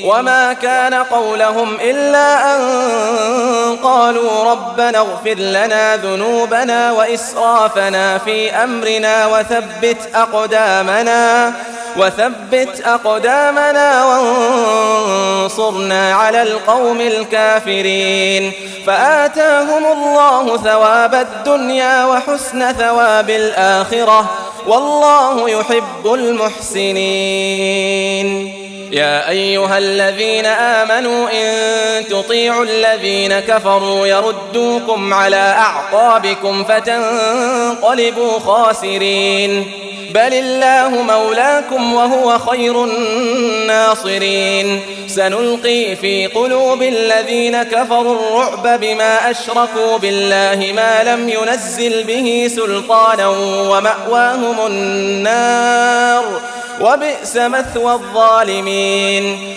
وما كان قولهم إلا أن قالوا ربنا اغفر لنا ذنوبنا وإسرافنا في أمرنا وثبت أقدامنا وانصرنا على القوم الكافرين. فآتاهم الله ثواب الدنيا وحسن ثواب الآخرة والله يحب المحسنين. يا أيها الذين آمنوا إن تطيعوا الذين كفروا يردوكم على أعقابكم فتنقلبوا خاسرين. بل الله مولاكم وهو خير الناصرين. سنلقي في قلوب الذين كفروا الرعب بما أشركوا بالله ما لم ينزل به سلطانا ومأواهم النار وبئس مثوى الظالمين.